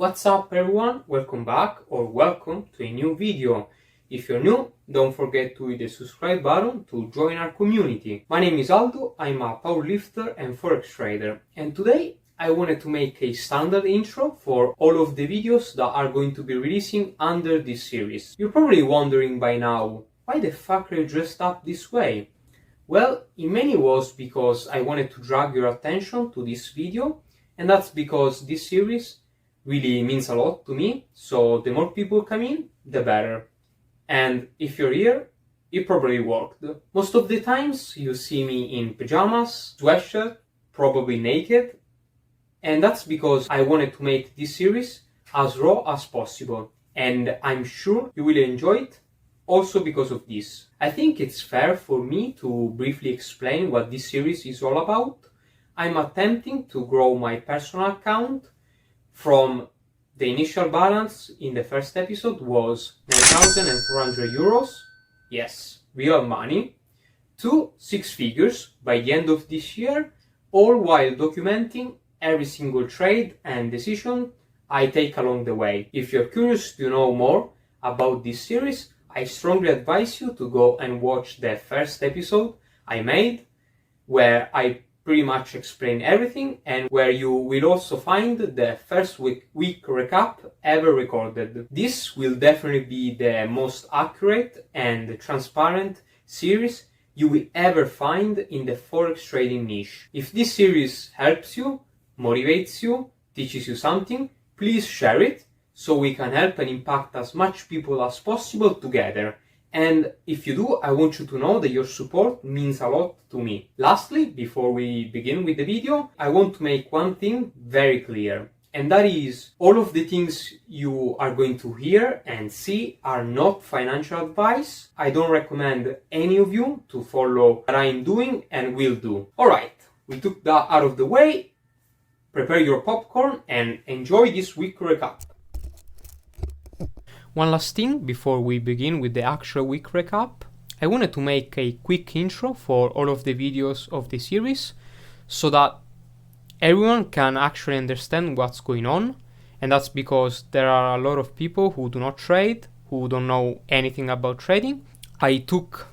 What's up everyone, welcome back or welcome to a new video. If you're new, don't forget to hit the subscribe button to join our community. My name is Aldo, I'm a powerlifter and Forex trader, and today I wanted to make a standard intro for all of the videos that are going to be releasing under this series. You're probably wondering by now, why the fuck are you dressed up this way? Well, in many was because I wanted to drag your attention to this video, and that's because this series really means a lot to me, so the more people come in, the better. And if you're here, it probably worked. Most of the times you see me in pajamas, sweatshirt, probably naked, and that's because I wanted to make this series as raw as possible, and I'm sure you will enjoy it also because of this. I think it's fair for me to briefly explain what this series is all about. I'm attempting to grow my personal account from the initial balance in the first episode was 9,400 euros, yes, real money, to 6 figures by the end of this year, all while documenting every single trade and decision I take along the way. If you're curious to know more about this series, I strongly advise you to go and watch the first episode I made, where I pretty much explain everything, and where you will also find the first week recap ever recorded. This will definitely be the most accurate and transparent series you will ever find in the Forex trading niche. If this series helps you, motivates you, teaches you something, please share it so we can help and impact as much people as possible together. And if you do, I want you to know that your support means a lot to me. Lastly, before we begin with the video, I want to make one thing very clear. And that is, all of the things you are going to hear and see are not financial advice. I don't recommend any of you to follow what I'm doing and will do. Alright, we took that out of the way. Prepare your popcorn and enjoy this week recap. One last thing before we begin with the actual week recap. I wanted to make a quick intro for all of the videos of the series so that everyone can actually understand what's going on, and that's because there are a lot of people who do not trade, who don't know anything about trading. I took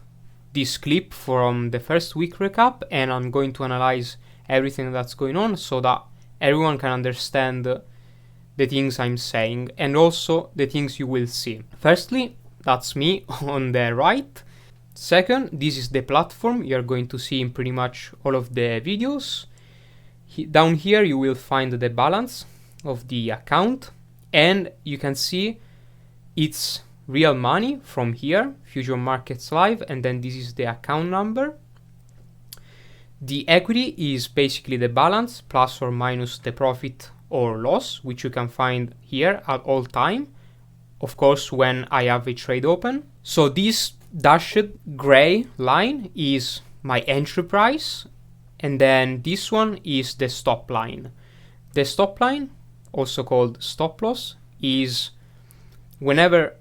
this clip from the first week recap and I'm going to analyze everything that's going on so that everyone can understand the things I'm saying and also the things you will see. Firstly, that's me on the right. Second, this is the platform you're going to see in pretty much all of the videos. Down here you will find the balance of the account, and you can see it's real money from here, Future Markets Live, and then this is the account number. The equity is basically the balance plus or minus the profit or loss, which you can find here at all time, of course when I have a trade open. So this dashed gray line is my entry price, and then this one is the stop line. The stop line, also called stop loss, is whenever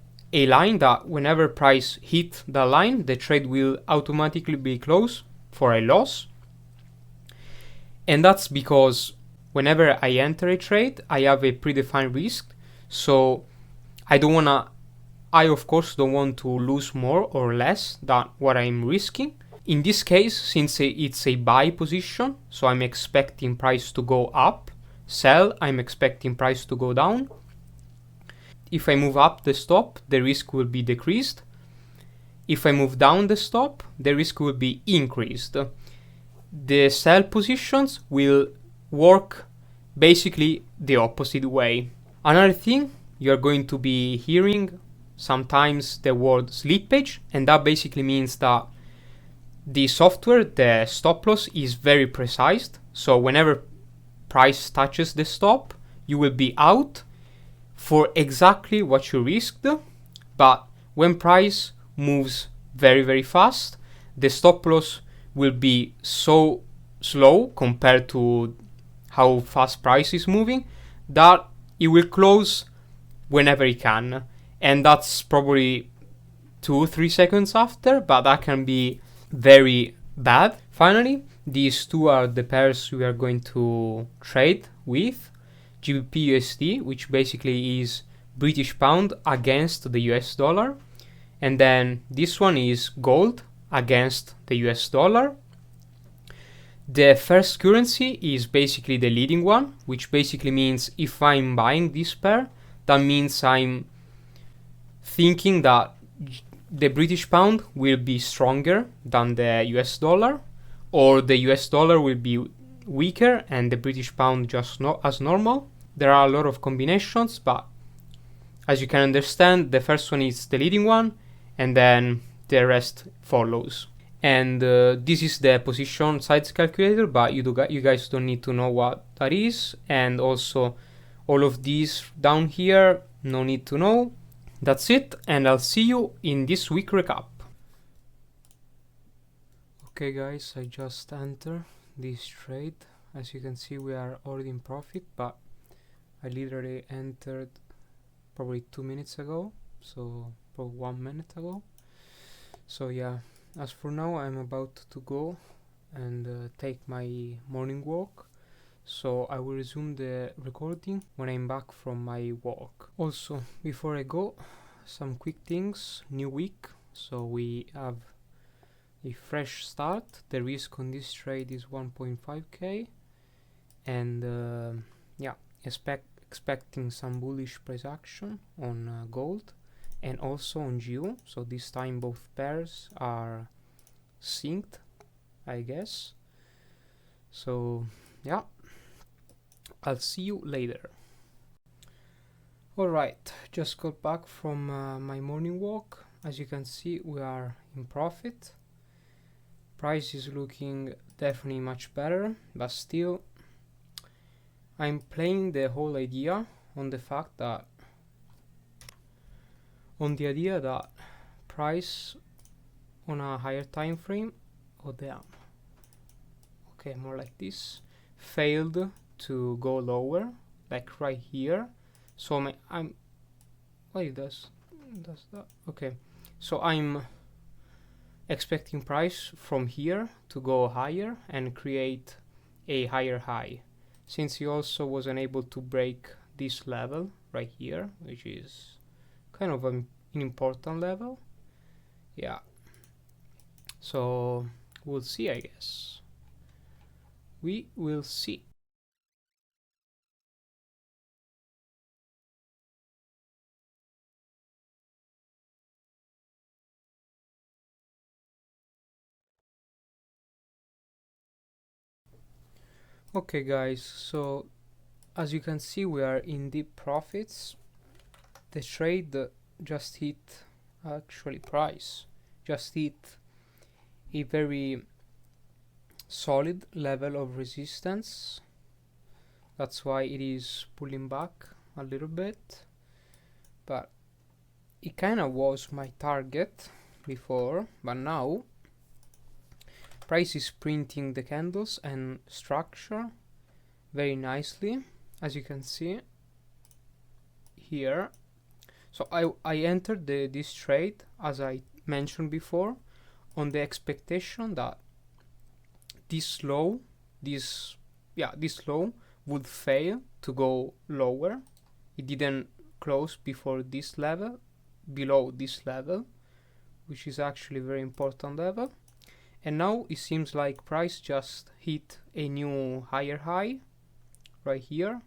price hit the line, the trade will automatically be closed for a loss. And that's because whenever I enter a trade, I have a predefined risk, so I of course don't want to lose more or less than what I'm risking. In this case, since it's a buy position, so I'm expecting price to go up, sell, I'm expecting price to go down. If I move up the stop, the risk will be decreased. If I move down the stop, the risk will be increased. The sell positions will work basically the opposite way. Another thing, you're going to be hearing sometimes the word slippage, and that basically means that the software, the stop loss, is very precise. So whenever price touches the stop, you will be out for exactly what you risked. But when price moves very, very fast, the stop loss will be so slow compared to how fast price is moving that it will close whenever it can, and that's probably 2-3 seconds after, but that can be very bad. Finally, these two are the pairs we are going to trade with. GBP USD, which basically is British pound against the US dollar. And then this one is gold against the US dollar. The first currency is basically the leading one, which basically means if I'm buying this pair, that means I'm thinking that the British pound will be stronger than the US dollar, or the US dollar will be weaker and the British pound just not as normal. There are a lot of combinations, but as you can understand, the first one is the leading one, and then the rest follows. And this is the position size calculator, but you guys don't need to know what that is. And also all of these down here, no need to know. That's it, and I'll see you in this week recap. Okay guys, I just entered this trade. As you can see, we are already in profit, but I literally entered probably 2 minutes ago, so probably 1 minute ago. So yeah, as for now, I'm about to go and take my morning walk, so I will resume the recording when I'm back from my walk. Also, before I go, some quick things. New week, so we have a fresh start. The risk on this trade is 1.5k, and yeah, expecting some bullish price action on gold and also on GU. So this time both pairs are synced, I guess. So yeah, I'll see you later. Alright, just got back from my morning walk. As you can see, we are in profit. Price is looking definitely much better, but still I'm playing the whole idea on the fact that price on a higher time frame, oh damn, okay, more like this, failed to go lower, like right here. So I'm wait, does that, okay, so I'm expecting price from here to go higher and create a higher high, since he also was unable to break this level right here, which is kind of an important level. Yeah, so we'll see, I guess. We will see. Okay guys, so as you can see, we are in deep profits. The trade just hit, actually price just hit a very solid level of resistance. That's why it is pulling back a little bit, but it kind of was my target before, but now price is printing the candles and structure very nicely, as you can see here. So I entered this trade, as I mentioned before, on the expectation that this low would fail to go lower. It didn't close before this level, below this level, which is actually a very important level. And now it seems like price just hit a new higher high right here.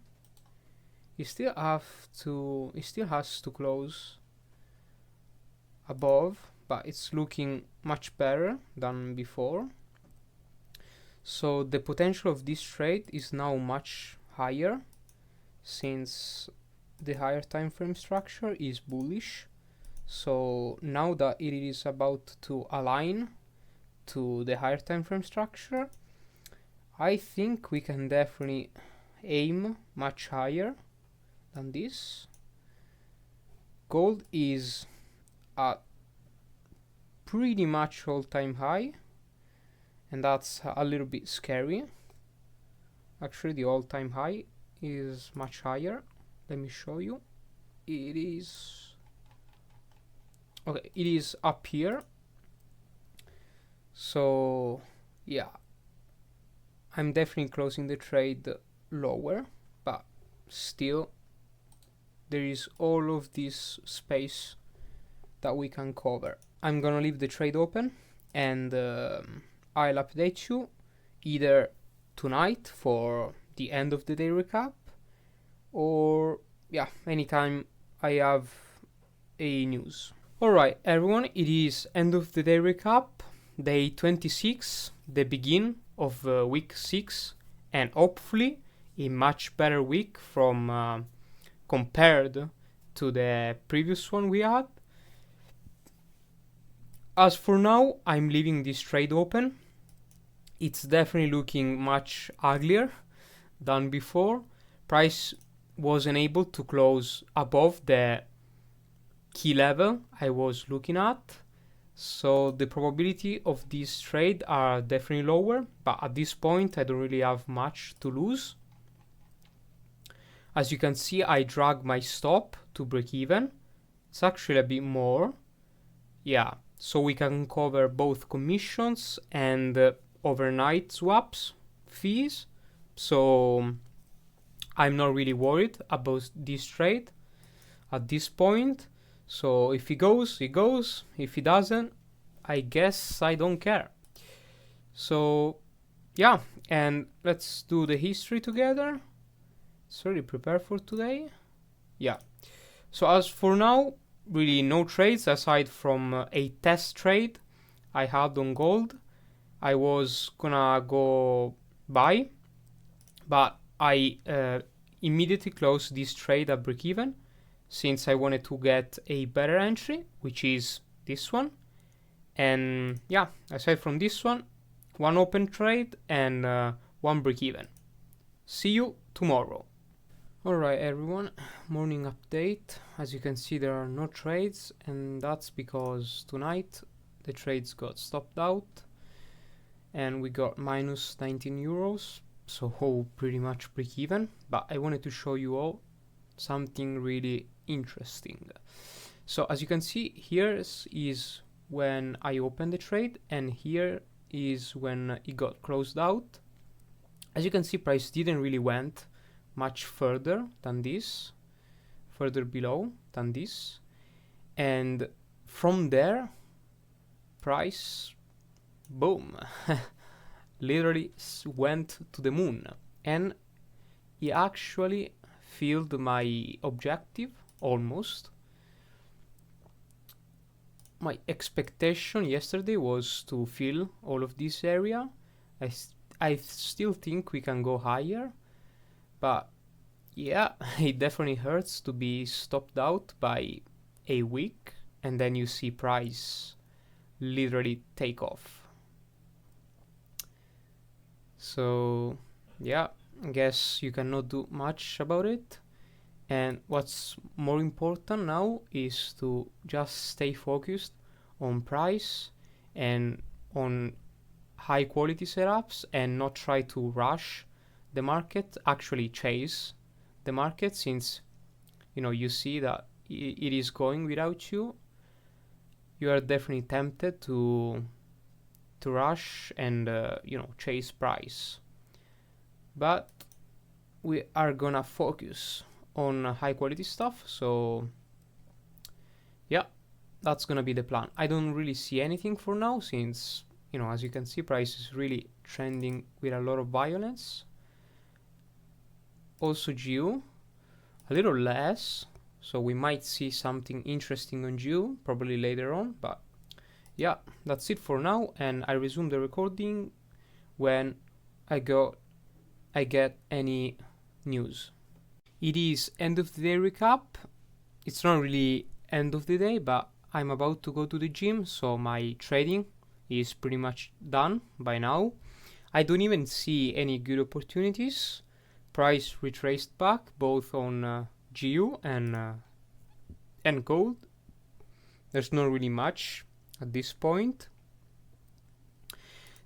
It still has to close above, but it's looking much better than before. So the potential of this trade is now much higher, since the higher time frame structure is bullish. So now that it is about to align to the higher time frame structure, I think we can definitely aim much higher than this. Gold is at pretty much all-time high, and that's a little bit scary. Actually, the all-time high is much higher. Let me show you. It is okay, it is up here. So yeah, I'm definitely closing the trade lower, but still there is all of this space that we can cover. I'm gonna leave the trade open, and I'll update you either tonight for the end of the day recap, or yeah, anytime I have a news. Alright everyone, it is end of the day recap, day 26, the begin of week 6, and hopefully a much better week from compared to the previous one we had. As for now, I'm leaving this trade open. It's definitely looking much uglier than before. Price wasn't able to close above the key level I was looking at, so the probability of this trade are definitely lower, but at this point I don't really have much to lose. As you can see, I drag my stop to break even. It's actually a bit more, yeah, so we can cover both commissions and overnight swaps fees, so I'm not really worried about this trade at this point. So if he goes, he goes. If he doesn't, I guess I don't care. So yeah, and let's do the history together. Sorry, prepare for today. Yeah. So as for now, really no trades aside from a test trade I had on gold. I was gonna go buy, but I immediately closed this trade at break even, since I wanted to get a better entry, which is this one. And yeah, aside from this one open trade and one break even. See you tomorrow. Alright everyone, morning update. As you can see, there are no trades, and that's because tonight the trades got stopped out and we got minus 19 euros, so pretty much break even. But I wanted to show you all something really interesting. So as you can see, here is when I opened the trade, and here is when it got closed out. As you can see, price didn't really went much further than this, further below than this, and from there price, boom, literally went to the moon, and it actually filled my objective almost. My expectation yesterday was to fill all of this area. I still think we can go higher, but yeah, it definitely hurts to be stopped out by a week and then you see price literally take off. So yeah, I guess you cannot do much about it. And what's more important now is to just stay focused on price and on high quality setups, and not try to rush the market, actually chase the market, since you see that it is going without you. You are definitely tempted to rush and chase price, but we are gonna focus on high quality stuff. So yeah, that's gonna be the plan. I don't really see anything for now, since as you can see, price is really trending with a lot of violence. Also GU a little less, so we might see something interesting on GU probably later on. But yeah, that's it for now, and I resume the recording when I get any news. It is end of the day recap. It's not really end of the day, but I'm about to go to the gym, so my trading is pretty much done by now. I don't even see any good opportunities. Price retraced back both on GU and gold. There's not really much at this point.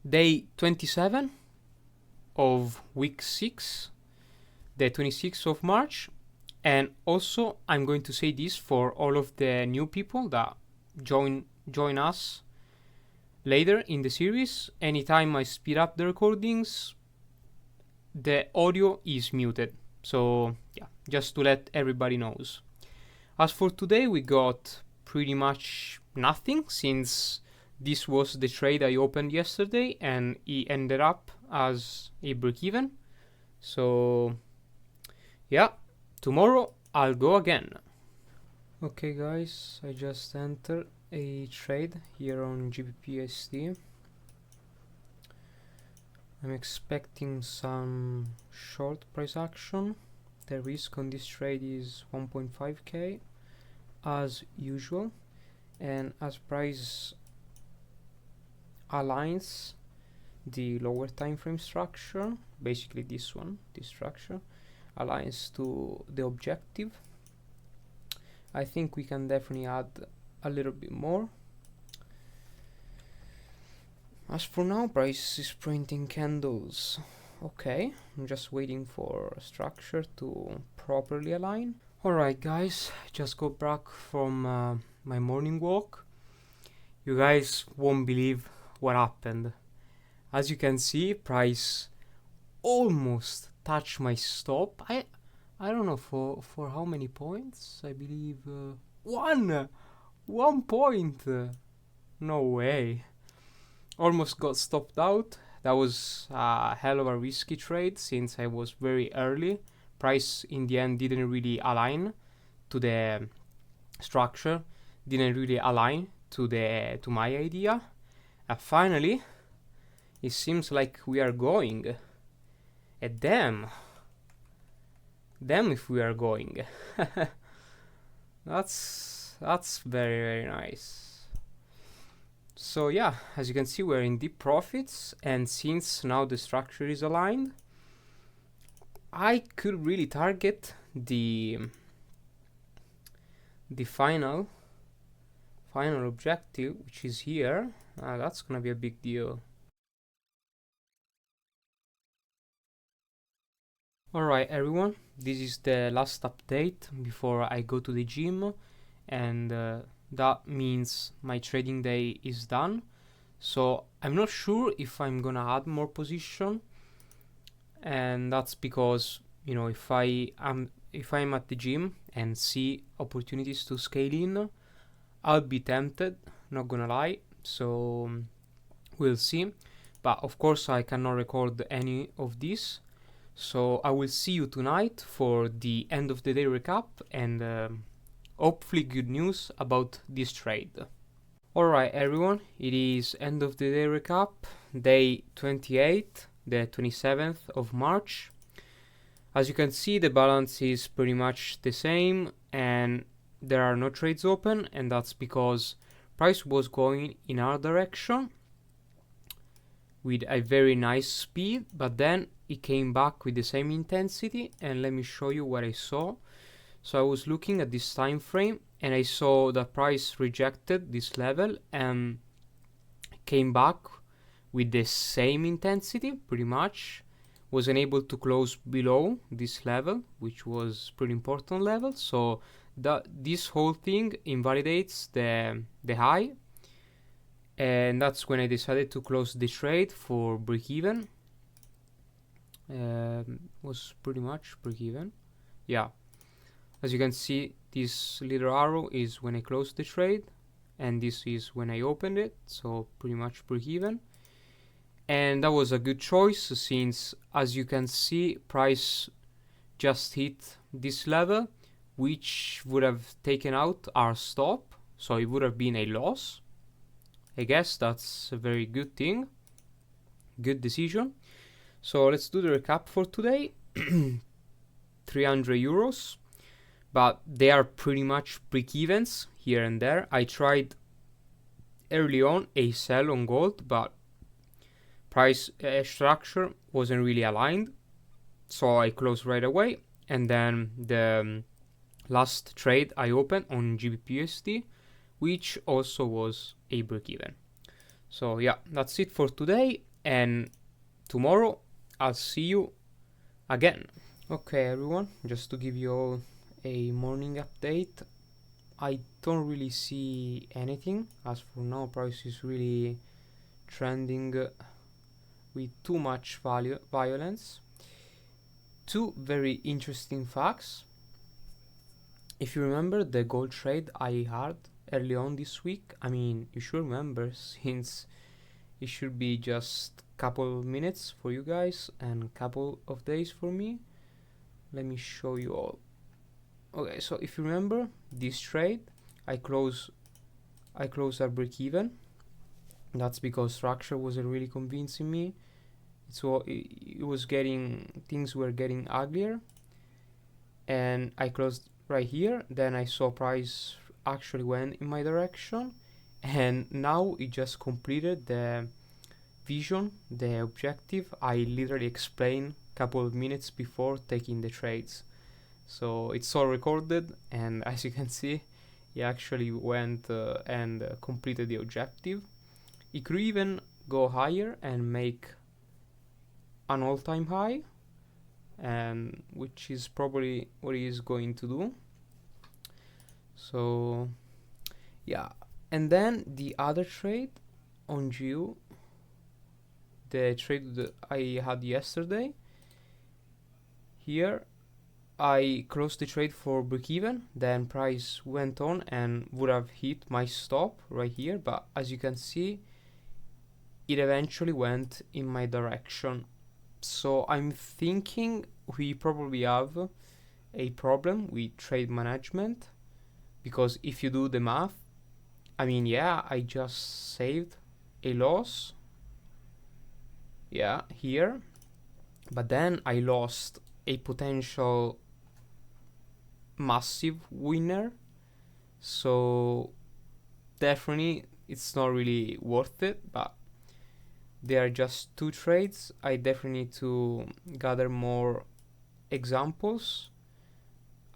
Day 27 of week 6, the 26th of March. And also I'm going to say this for all of the new people that join us later in the series. Anytime I speed up the recordings, the audio is muted. So yeah, just to let everybody knows. As for today, we got pretty much nothing, since this was the trade I opened yesterday and it ended up as a break-even. So yeah, tomorrow I'll go again. Okay guys, I just entered a trade here on GBPSD. I'm expecting some short price action. The risk on this trade is 1.5k as usual, and as price aligns the lower time frame structure, basically this structure aligns to the objective, I think we can definitely add a little bit more. As for now, price is printing candles. Okay, I'm just waiting for structure to properly align. Alright guys, just got back from my morning walk. You guys won't believe what happened. As you can see, price almost touched my stop. I don't know for how many points. I believe 1 point. No way. Almost got stopped out. That was a hell of a risky trade since I was very early. Price in the end didn't really align to the structure, didn't really align to my idea. And finally, it seems like we are going. And damn if we are going. That's very, very nice. So yeah, as you can see, we're in deep profits, and since now the structure is aligned, I could really target the final objective, which is here. That's gonna be a big deal. Alright everyone, this is the last update before I go to the gym, and that means my trading day is done. So I'm not sure if I'm gonna add more position, and that's because, you know, if I'm at the gym and see opportunities to scale in, I'll be tempted, not gonna lie. So we'll see. But of course I cannot record any of this. So I will see you tonight for the end of the day recap and hopefully good news about this trade. Alright everyone, it is end of the day recap, day 28, the 27th of March. As you can see, the balance is pretty much the same and there are no trades open, and that's because price was going in our direction with a very nice speed, but then it came back with the same intensity. And let me show you what I saw. So I was looking at this time frame and I saw the price rejected this level and came back with the same intensity pretty much. Was unable to close below this level, which was pretty important level. So this whole thing invalidates the high, and that's when I decided to close the trade for break even. Was pretty much break even. Yeah, as you can see, this little arrow is when I closed the trade and this is when I opened it, so pretty much break even. And that was a good choice since, as you can see, price just hit this level, which would have taken out our stop, so it would have been a loss. I guess that's a very good thing, good decision. So let's do the recap for today. 300 euros, but they are pretty much break-evens here and there. I tried early on a sell on gold, but price structure wasn't really aligned, so I closed right away. And then the last trade I opened on GBPUSD, which also was a break-even. So yeah, that's it for today, and tomorrow I'll see you again. Okay everyone, just to give you all a morning update, I don't really see anything. As for now, price is really trending with too much violence. Two very interesting facts. if you remember the gold trade I had early on this week, I mean, you should remember since it should be just couple minutes for you guys and couple of days for me. Let me show you all. Okay, so if you remember this trade, I close at break even. That's because structure wasn't really convincing me. So it was getting, things were getting uglier, and I closed right here. Then I saw price actually went in my direction, and now it just completed the vision, the objective I literally explained a couple of minutes before taking the trades. So it's all recorded, and as you can see, he actually went and completed the objective. He could even go higher and make an all-time high, and which is probably what he is going to do. So yeah, and then the other trade on GU, the trade that I had yesterday, here I closed the trade for break even, then price went on and would have hit my stop right here, but as you can see, it eventually went in my direction. So I'm thinking we probably have a problem with trade management, because if you do the math, I mean, yeah, I just saved a loss, yeah, here, but then I lost a potential massive winner. So definitely it's not really worth it, but they are just two trades. I definitely need to gather more examples,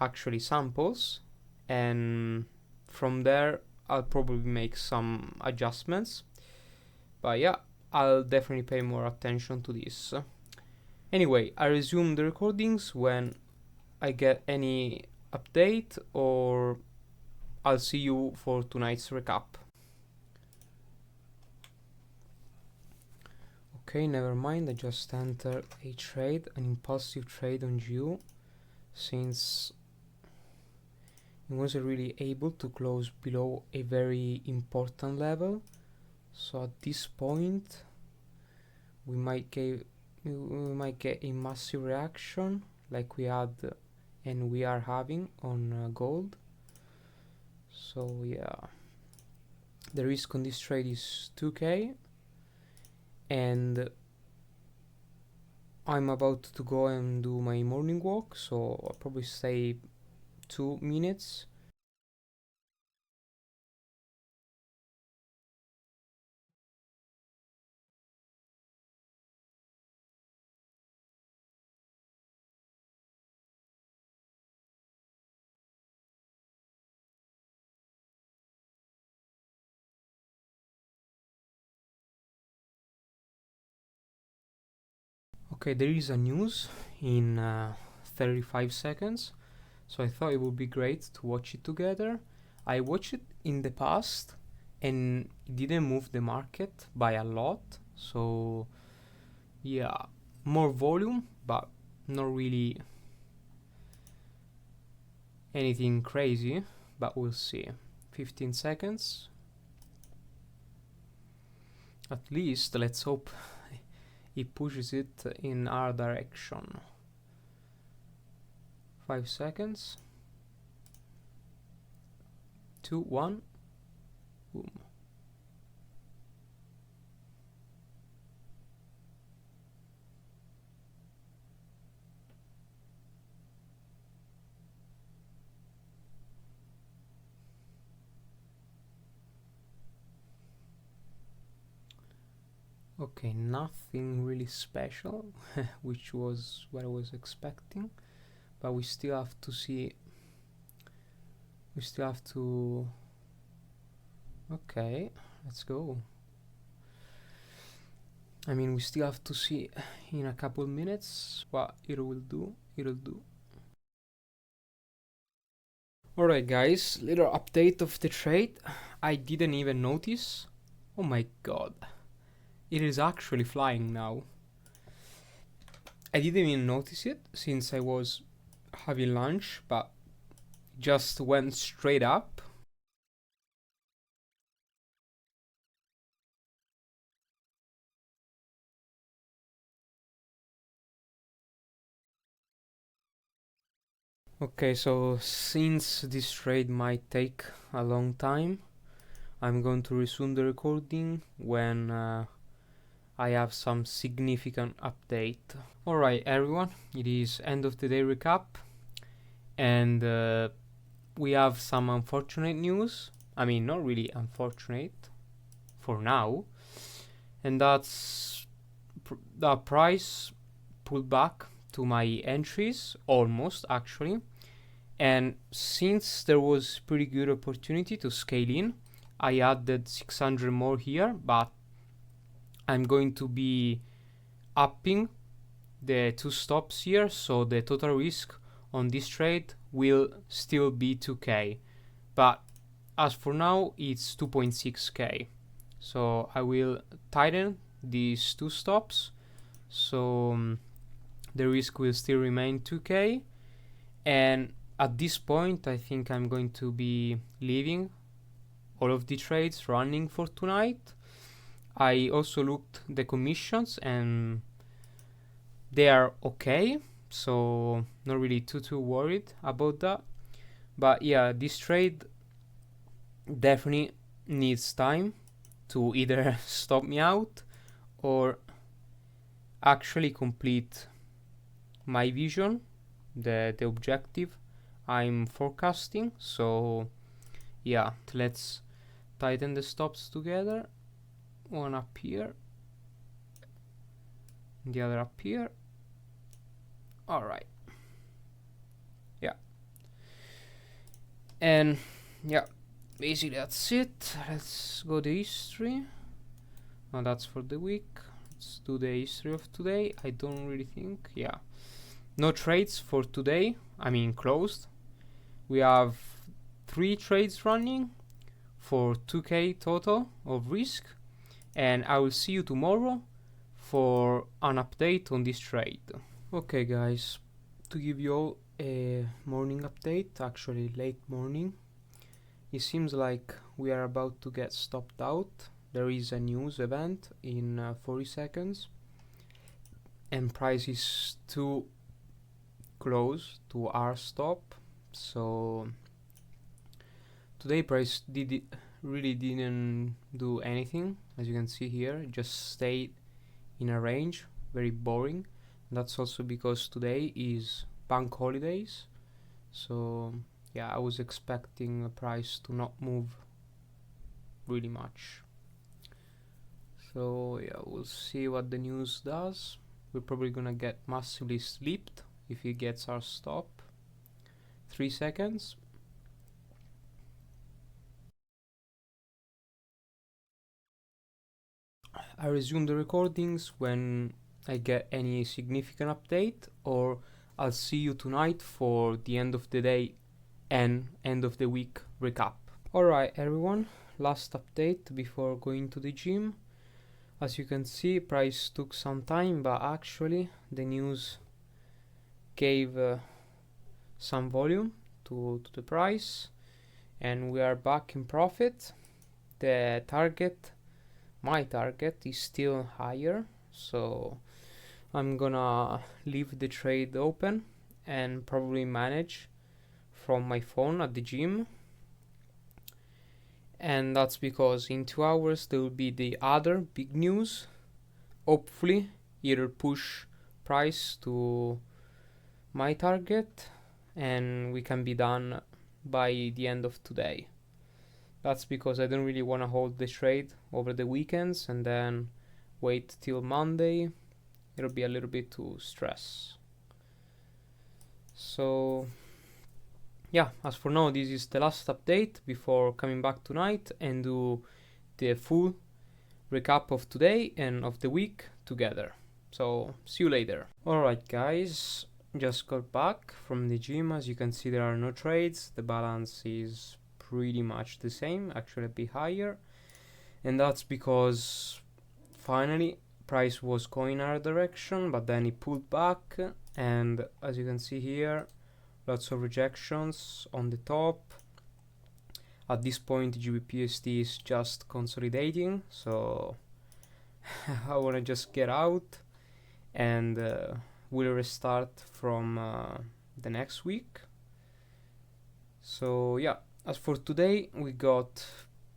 actually samples, and from there I'll probably make some adjustments. But yeah, I'll definitely pay more attention to this. Anyway, I resume the recordings when I get any update, or I'll see you for tonight's recap. Okay, never mind, I just entered a trade, an impulsive trade on GU, since it wasn't really able to close below a very important level. So at this point we might get a massive reaction like we had and we are having on gold. So yeah, the risk on this trade is 2k, and I'm about to go and do my morning walk, so I'll probably stay 2 minutes. Okay, there is a news in 35 seconds, so I thought it would be great to watch it together. I watched it in the past and it didn't move the market by a lot, so yeah, more volume, but not really anything crazy, but we'll see. 15 seconds. At least let's hope it pushes it in our direction. 5 seconds. 2, 1. Boom. Okay, nothing really special, which was what I was expecting, but we still have to see. We still have to. Okay, let's go. I mean, we still have to see in a couple minutes what it will do. It'll do. Alright, guys, little update of the trade. I didn't even notice. Oh my god. It is actually flying now. I didn't even notice it since I was having lunch, but just went straight up. Okay, so since this trade might take a long time, I'm going to resume the recording when I have some significant update. Alright everyone, it is end of the day recap, and we have some unfortunate news. I mean, not really unfortunate for now, and that's the price pulled back to my entries, almost actually. And since there was pretty good opportunity to scale in, I added 600 more here, but I'm going to be upping the 2 stops here, so the total risk on this trade will still be 2k, but as for now it's 2.6k. So I will tighten these 2 stops, so the risk will still remain 2k. And at this point I think I'm going to be leaving all of the trades running for tonight. I also looked the commissions and they are okay, so not really too worried about that. But yeah, this trade definitely needs time to either stop me out or actually complete my vision, the objective I'm forecasting. So yeah, let's tighten the stops together, one up here, the other up here. All right, yeah, and yeah, basically that's it. Let's go to history. Now that's for the week. Let's do the history of today. I don't really think, yeah, no trades for today, I mean closed. We have 3 trades running for 2k total of risk, and I will see you tomorrow for an update on this trade. Okay guys, to give you all a morning update, actually late morning, it seems like we are about to get stopped out. There is a news event in 40 seconds and price is too close to our stop, so today price really didn't do anything. As you can see here, it just stayed in a range, very boring. That's also because today is bank holidays, so yeah, I was expecting the price to not move really much. So yeah, we'll see what the news does. We're probably gonna get massively slipped if it gets our stop. 3 seconds. I resume the recordings when I get any significant update, or I'll see you tonight for the end of the day and end of the week recap. Alright everyone, last update before going to the gym. As you can see, price took some time, but actually the news gave some volume to the price and we are back in profit. The target, my target, is still higher, so I'm gonna leave the trade open and probably manage from my phone at the gym. And that's because in 2 hours there will be the other big news, hopefully either push price to my target and we can be done by the end of today. That's because I don't really want to hold the trade over the weekends and then wait till Monday. It'll be a little bit too stress. So yeah, as for now, this is the last update before coming back tonight and do the full recap of today and of the week together. So see you later. Alright guys, just got back from the gym. As you can see, there are no trades. The balance is pretty much the same, actually a bit higher, and that's because finally price was going our direction, but then it pulled back, and as you can see here, lots of rejections on the top. At this point GBPUSD is just consolidating, so I want to just get out, and we'll restart from the next week. So yeah, as for today, we got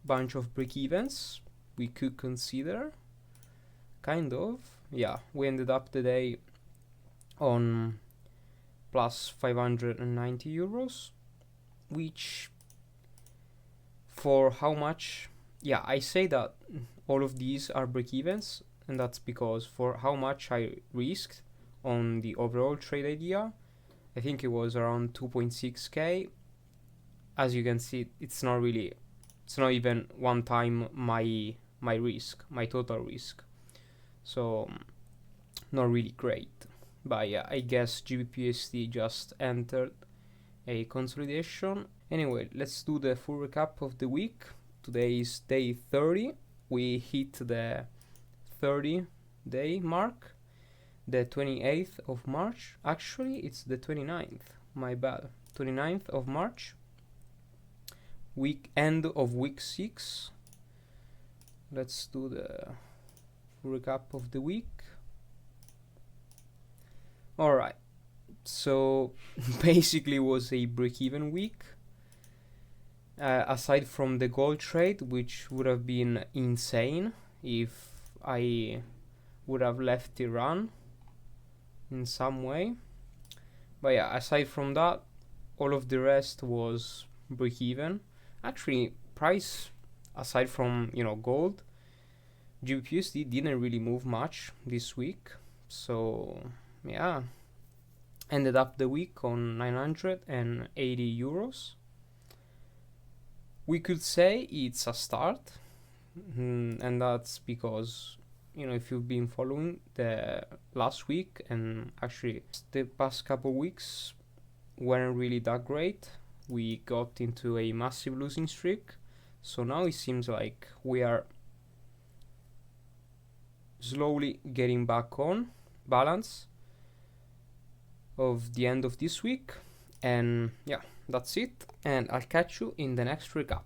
bunch of break-evens we could consider, kind of. Yeah, we ended up the day on plus 590 euros, which for how much, yeah, I say that all of these are break-evens, and that's because for how much I risked on the overall trade idea, I think it was around 2.6k. As you can see, it's not even one time my risk, my total risk, so not really great. But yeah, I guess GBPUSD just entered a consolidation. Anyway, let's do the full recap of the week. Today is day 30. We hit the 30-day mark, the 28th of March. Actually, it's the 29th, my bad. 29th of March, end of week 6. Let's do the recap of the week. Alright, so basically was a break-even week. Aside from the gold trade, which would have been insane if I would have left it run in some way. But yeah, aside from that, all of the rest was break-even. Actually, price, aside from, gold, GBPUSD didn't really move much this week. So yeah, ended up the week on 980 euros. We could say it's a start, and that's because, if you've been following the last week, and actually the past couple weeks weren't really that great. We got into a massive losing streak, so now it seems like we are slowly getting back on balance of the end of this week. And yeah, that's it, and I'll catch you in the next recap.